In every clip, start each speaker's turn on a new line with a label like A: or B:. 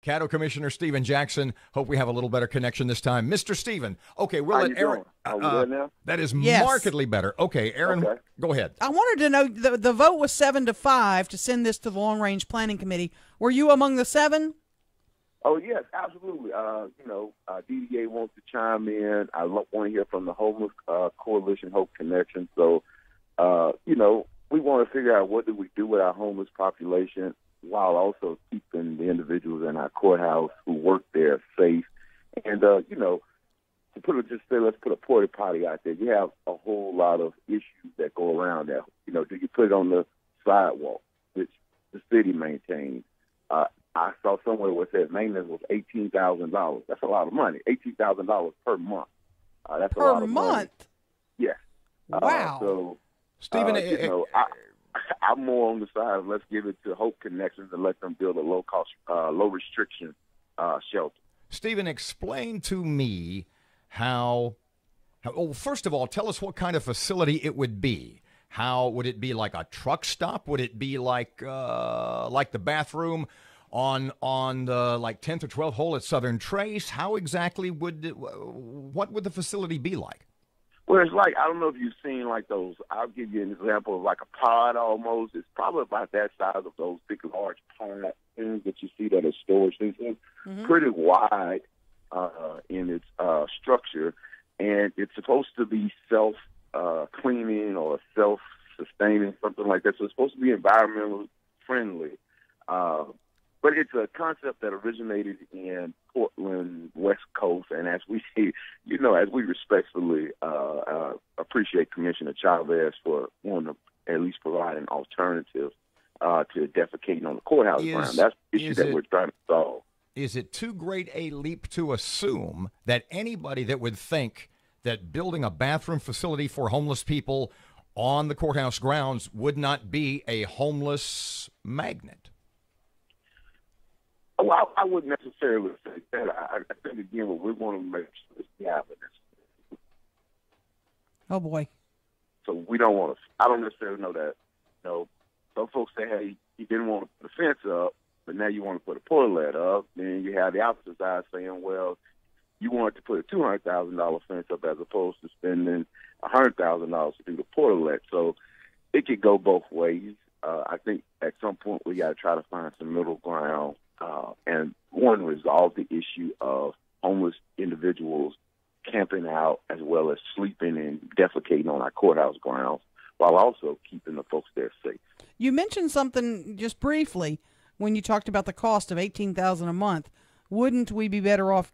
A: Caddo Commissioner Stephen Jackson. Hope we have a little better connection this time. Mr. Stephen. Okay, we'll let Erin.
B: Now?
A: That is
C: Yes.
A: markedly better. Okay, Erin, go ahead.
C: I wanted to know, the vote was 7-5 to send this to the Long Range Planning Committee. Were you among the 7?
B: Oh, yes, absolutely. DDA wants to chime in. I want to hear from the Homeless Coalition, Hope Connection. So, we want to figure out what do we do with our homeless population while also keeping the individuals in our courthouse who work there safe. And, to let's put a porta potty out there. You have a whole lot of issues that go around that. Do you put it on the sidewalk, which the city maintains? I saw somewhere where it said maintenance was $18,000. That's a lot of money. $18,000 per month. That's a lot of money. Per month? Yes.
C: Wow.
B: So,
A: Stephen,
B: I'm more on the side of let's give it to Hope Connections and let them build a low-cost, low-restriction shelter.
A: Stephen, explain to me how first of all, tell us what kind of facility it would be. How would it be, like a truck stop? Would it be like the bathroom on the 10th or 12th hole at Southern Trace? How exactly what would the facility be like?
B: Well, it's like, I don't know if you've seen like those, I'll give you an example of like a pod almost. It's probably about that size of those big, large pod things that you see that are storage things. Mm-hmm. Pretty wide in its structure, and it's supposed to be self-cleaning or self-sustaining, something like that. So it's supposed to be environmentally friendly. But it's a concept that originated in Portland, West Coast, and as we see, as we respectfully appreciate Commissioner Chavez for wanting to at least provide an alternative to defecating on the courthouse ground. That's the issue that we're trying to solve.
A: Is it too great a leap to assume that anybody that would think that building a bathroom facility for homeless people on the courthouse grounds would not be a homeless magnet?
B: Well, I wouldn't necessarily say that. I think, again, what we want to make sure is the evidence.
C: Oh, boy.
B: So we don't want to, I don't necessarily know that, some folks say, hey, you didn't want to put a fence up, but now you want to put a portalet up. Then you have the opposite side saying, well, you wanted to put a $200,000 fence up as opposed to spending $100,000 to do the portalet. So it could go both ways. I think at some point we got to try to find some middle ground and resolve the issue of homeless individuals camping out as well as sleeping and defecating on our courthouse grounds while also keeping the folks there safe.
C: You mentioned something just briefly when you talked about the cost of $18,000 a month. Wouldn't we be better off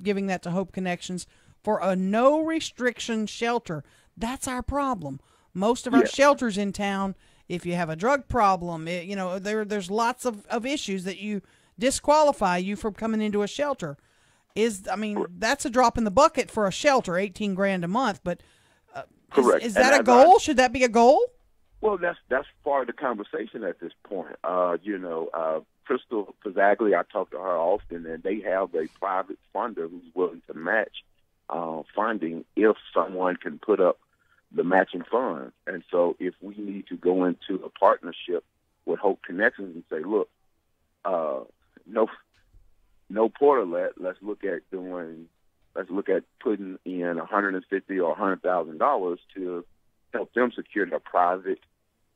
C: giving that to Hope Connections for a no-restriction shelter? That's our problem. Most of our shelters in town, if you have a drug problem, there's lots of issues that you disqualify you from coming into a shelter. That's a drop in the bucket for a shelter, $18,000 a month. But
B: correct.
C: Is that a goal? Should that be a goal?
B: Well, that's part of the conversation at this point. Crystal Pizzaglia, I talk to her often, and they have a private funder who's willing to match funding if someone can put up the matching funds. And so if we need to go into a partnership with Hope Connections and say, look, no portalet, let's look at putting in $150,000 or $100,000 to help them secure their private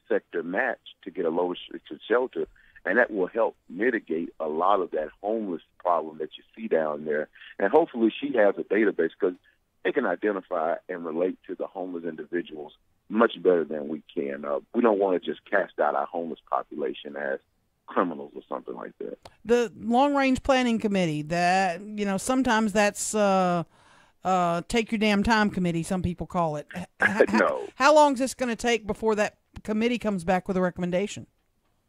B: sector match to get a low restricted shelter. And that will help mitigate a lot of that homeless problem that you see down there. And hopefully she has a database because they can identify and relate to the homeless individuals much better than we can. We don't want to just cast out our homeless population as criminals or something like that.
C: The Long Range Planning Committee, that, sometimes that's take your damn time committee, some people call it.
B: No.
C: How long is this going to take before that committee comes back with a recommendation?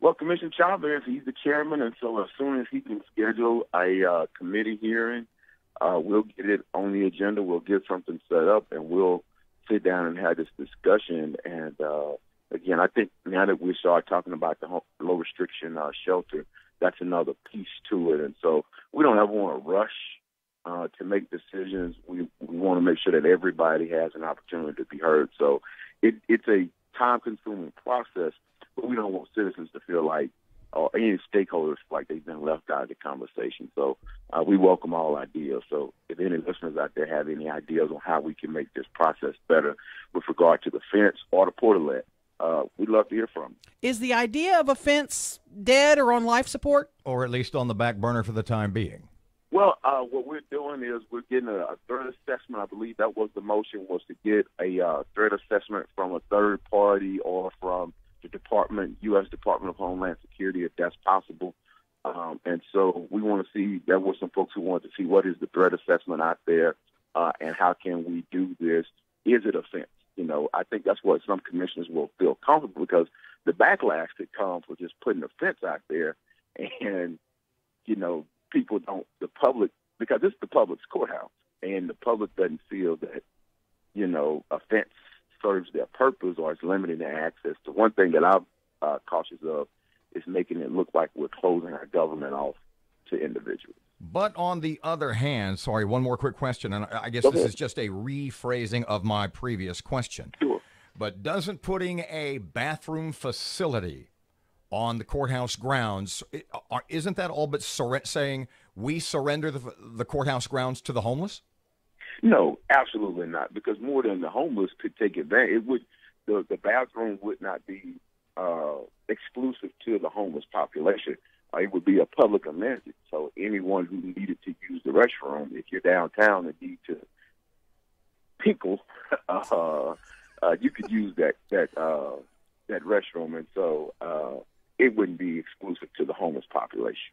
B: Well, Commissioner Chavez, he's the chairman, and so as soon as he can schedule a committee hearing, we'll get it on the agenda. We'll get something set up, and we'll sit down and have this discussion. And, again, I think now that we start talking about the low restriction shelter, that's another piece to it. And so we don't ever want to rush to make decisions. We want to make sure that everybody has an opportunity to be heard. So it's a time-consuming process, but we don't want citizens to feel like or any stakeholders like they've been left out of the conversation. So we welcome all ideas. So if any listeners out there have any ideas on how we can make this process better with regard to the fence or the portalet, we'd love to hear from you.
C: Is the idea of a fence dead or on life support?
A: Or at least on the back burner for the time being?
B: Well, what we're doing is we're getting a threat assessment. I believe that was the motion, was to get a threat assessment from a third party or from the U.S. Department of Homeland Security, if that's possible. And so we want to see, there were some folks who wanted to see what is the threat assessment out there and how can we do this. Is it a fence? I think that's what some commissioners will feel comfortable, because the backlash that comes for just putting a fence out there and, people don't, the public, because it's the public's courthouse, and the public doesn't feel that, a fence serves their purpose or is limiting their access. The one thing that I'm cautious of is making it look like we're closing our government off to individuals.
A: But on the other hand, sorry, one more quick question, and I guess this is just a rephrasing of my previous question.
B: Sure.
A: But doesn't putting a bathroom facility on the courthouse grounds, isn't that all but saying we surrender the courthouse grounds to the homeless?
B: No, absolutely not, because more than the homeless could take advantage. The bathroom would not be exclusive to the homeless population. It would be a public amenity. So anyone who needed to use the restroom, if you're downtown and need to pinkle, you could use that restroom, and so it wouldn't be exclusive to the homeless population.